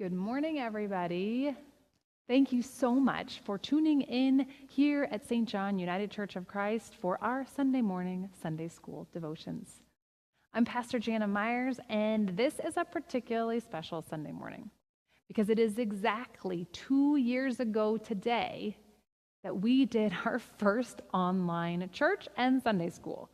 Good morning, everybody. Thank you so much for tuning in here at St. John United Church of Christ for our Sunday morning Sunday school devotions. I'm Pastor Jana Myers, and this is a particularly special Sunday morning because it is exactly 2 years ago today that we did our first online church and Sunday school.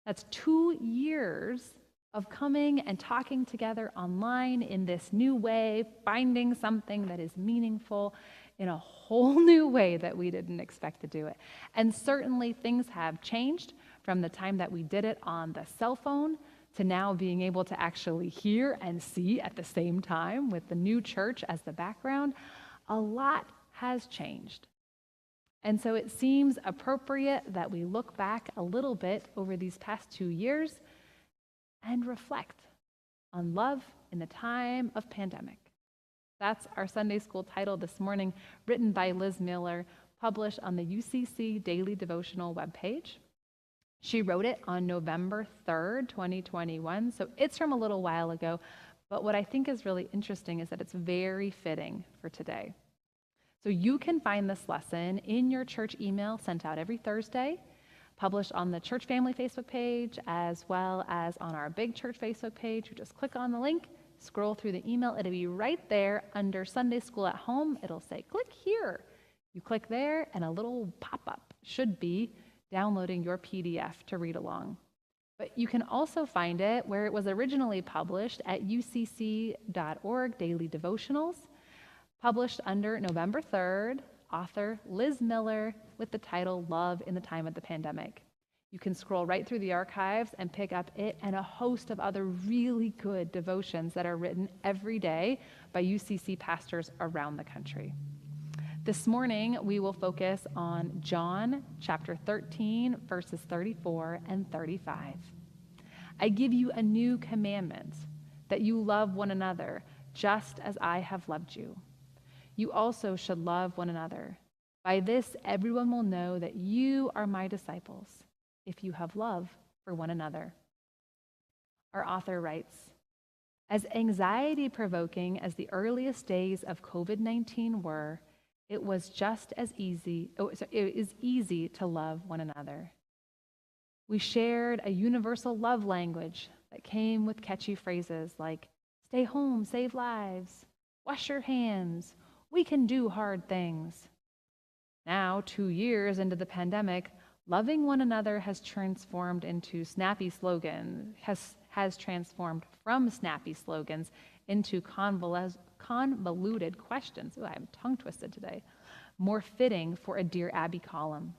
That's 2 years of coming and talking together online in this new way, finding something that is meaningful in a whole new way that we didn't expect to do it. And certainly things have changed from the time that we did it on the cell phone to now being able to actually hear and see at the same time with the new church as the background. A lot has changed. And so it seems appropriate that we look back a little bit over these past 2 years and reflect on love in the time of pandemic. That's our Sunday school title this morning, written by Liz Miller, published on the UCC Daily Devotional webpage. She wrote it on November 3rd, 2021, so it's from a little while ago, but what I think is really interesting is that it's very fitting for today. So you can find this lesson in your church email sent out every Thursday, published on the church family Facebook page, as well as on our big church Facebook page. You just click on the link, scroll through the email. It'll be right there under Sunday School at Home. It'll say, click here. You click there, and a little pop-up should be downloading your PDF to read along. But you can also find it where it was originally published at ucc.org, Daily Devotionals, published under November 3rd, author Liz Miller, with the title Love in the Time of the Pandemic. You can scroll right through the archives and pick up it and a host of other really good devotions that are written every day by UCC pastors around the country. This morning, we will focus on John chapter 13, verses 34 and 35. I give you a new commandment, that you love one another, just as I have loved you. You also should love one another. By this, everyone will know that you are my disciples, if you have love for one another. Our author writes, as anxiety-provoking as the earliest days of COVID-19 were, it is easy to love one another. We shared a universal love language that came with catchy phrases like, stay home, save lives, wash your hands, we can do hard things. Now, 2 years into the pandemic, loving one another has transformed into snappy slogans, has transformed from snappy slogans into convoluted questions. Ooh, I'm tongue twisted today. More fitting for a Dear Abby column.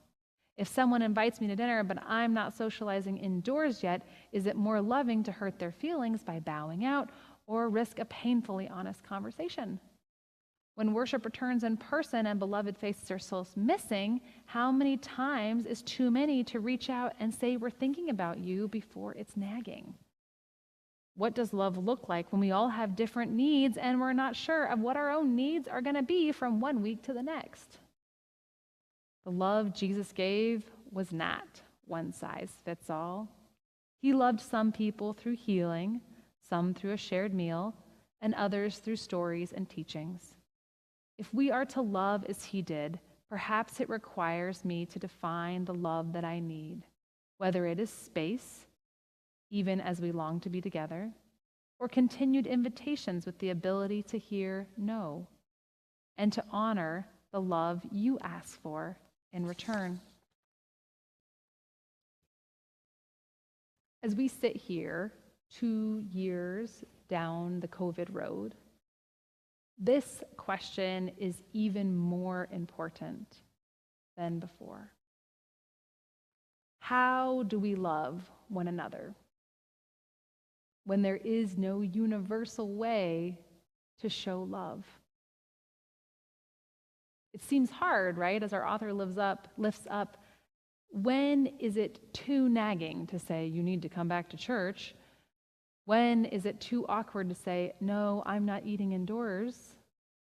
If someone invites me to dinner, but I'm not socializing indoors yet, is it more loving to hurt their feelings by bowing out or risk a painfully honest conversation? When worship returns in person and beloved faces are still missing, how many times is too many to reach out and say we're thinking about you before it's nagging? What does love look like when we all have different needs and we're not sure of what our own needs are going to be from one week to the next? The love Jesus gave was not one size fits all. He loved some people through healing, some through a shared meal, and others through stories and teachings. If we are to love as he did, perhaps it requires me to define the love that I need, whether it is space, even as we long to be together, or continued invitations with the ability to hear no, and to honor the love you ask for in return. As we sit here 2 years down the COVID road, this question is even more important than before. How do we love one another when there is no universal way to show love? It seems hard, right, as our author lifts up, when is it too nagging to say you need to come back to church? When is it too awkward to say, no, I'm not eating indoors?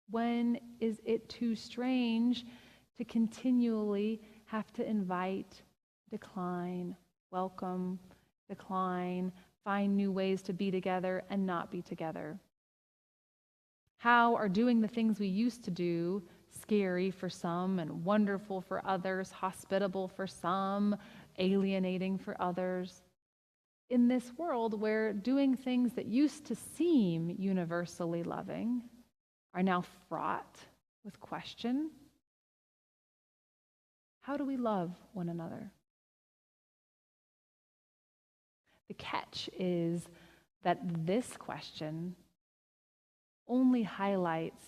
When is it too strange to continually have to invite, decline, welcome, decline, find new ways to be together and not be together? How are doing the things we used to do scary for some and wonderful for others, hospitable for some, alienating for others? In this world where doing things that used to seem universally loving are now fraught with question, how do we love one another? The catch is that this question only highlights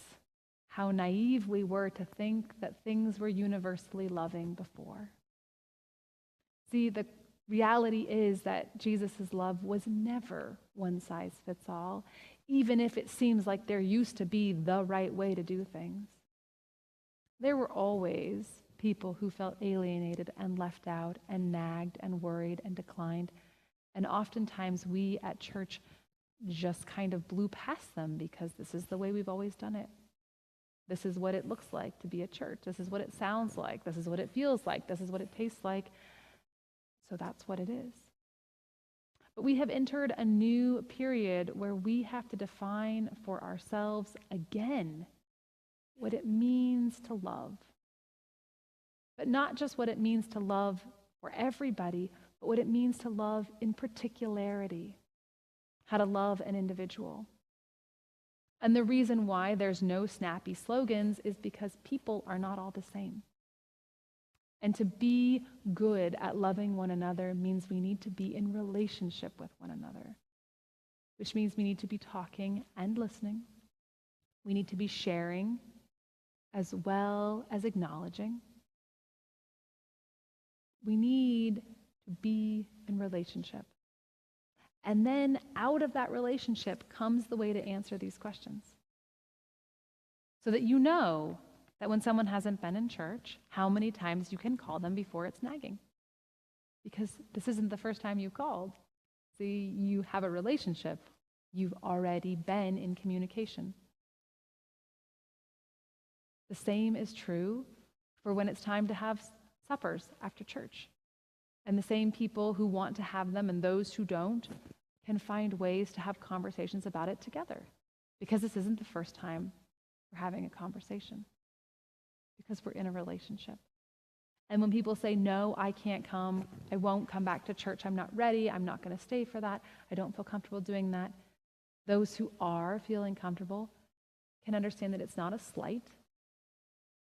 how naive we were to think that things were universally loving before. See, the reality is that Jesus' love was never one size fits all, even if it seems like there used to be the right way to do things. There were always people who felt alienated and left out and nagged and worried and declined. And oftentimes we at church just kind of blew past them because this is the way we've always done it. This is what it looks like to be a church. This is what it sounds like. This is what it feels like. This is what it tastes like. So that's what it is. But we have entered a new period where we have to define for ourselves again what it means to love. But not just what it means to love for everybody, but what it means to love in particularity. How to love an individual. And the reason why there's no snappy slogans is because people are not all the same. And to be good at loving one another means we need to be in relationship with one another, which means we need to be talking and listening. We need to be sharing as well as acknowledging. We need to be in relationship. And then out of that relationship comes the way to answer these questions. So that you know that when someone hasn't been in church, how many times you can call them before it's nagging. Because this isn't the first time you've called. See, you have a relationship. You've already been in communication. The same is true for when it's time to have suppers after church. And the same people who want to have them and those who don't can find ways to have conversations about it together. Because this isn't the first time we're having a conversation. Because we're in a relationship. And when people say, no, I can't come, I won't come back to church, I'm not ready, I'm not going to stay for that, I don't feel comfortable doing that, those who are feeling comfortable can understand that it's not a slight,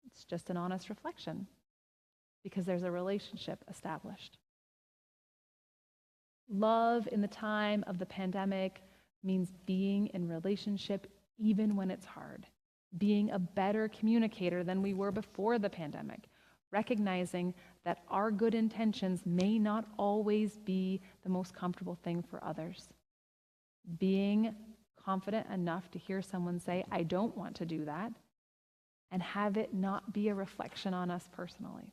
it's just an honest reflection. Because there's a relationship established. Love in the time of the pandemic means being in relationship even when it's hard. Being a better communicator than we were before the pandemic. Recognizing that our good intentions may not always be the most comfortable thing for others. Being confident enough to hear someone say, I don't want to do that, and have it not be a reflection on us personally.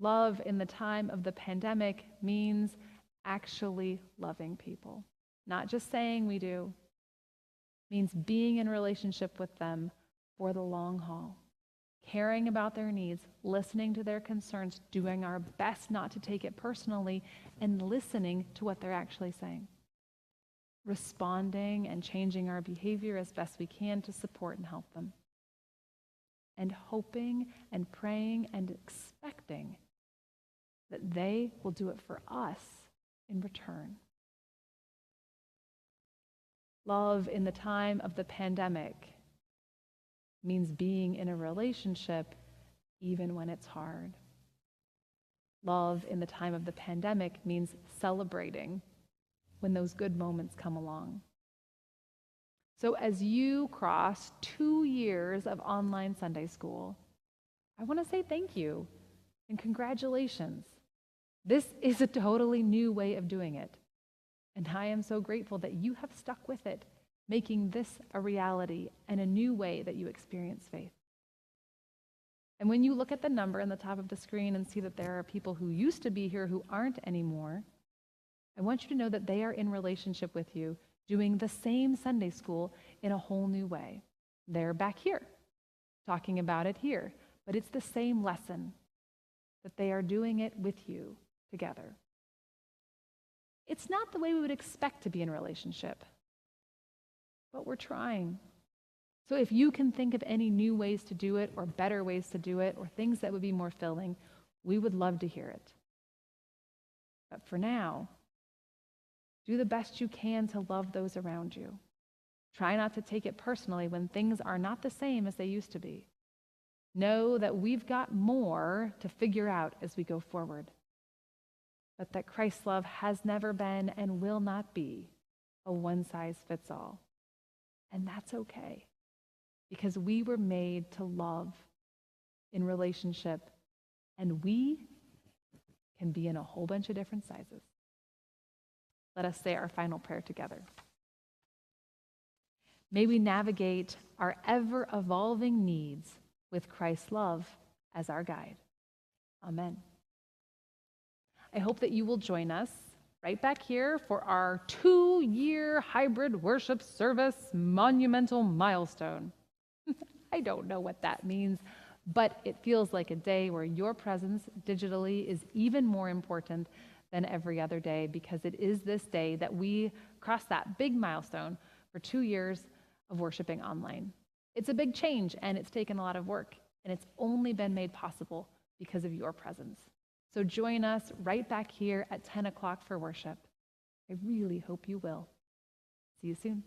Love in the time of the pandemic means actually loving people. Not just saying we do. Means being in relationship with them for the long haul. Caring about their needs, listening to their concerns, doing our best not to take it personally, and listening to what they're actually saying. Responding and changing our behavior as best we can to support and help them. And hoping and praying and expecting that they will do it for us in return. Love in the time of the pandemic means being in a relationship even when it's hard. Love in the time of the pandemic means celebrating when those good moments come along. So as you cross 2 years of online Sunday school, I want to say thank you and congratulations. This is a totally new way of doing it. And I am so grateful that you have stuck with it, making this a reality and a new way that you experience faith. And when you look at the number in the top of the screen and see that there are people who used to be here who aren't anymore, I want you to know that they are in relationship with you, doing the same Sunday school in a whole new way. They're back here, talking about it here, but it's the same lesson, that they are doing it with you together. It's not the way we would expect to be in a relationship. but we're trying. So if you can think of any new ways to do it or better ways to do it or things that would be more filling, we would love to hear it. But for now, do the best you can to love those around you. Try not to take it personally when things are not the same as they used to be. Know that we've got more to figure out as we go forward, but that Christ's love has never been and will not be a one-size-fits-all. And that's okay, because we were made to love in relationship, and we can be in a whole bunch of different sizes. Let us say our final prayer together. May we navigate our ever-evolving needs with Christ's love as our guide. Amen. I hope that you will join us right back here for our 2-year hybrid worship service monumental milestone. I don't know what that means, but it feels like a day where your presence digitally is even more important than every other day, because it is this day that we cross that big milestone for 2 years of worshiping online. It's a big change, and it's taken a lot of work, and it's only been made possible because of your presence. So join us right back here at 10 o'clock for worship. I really hope you will. See you soon.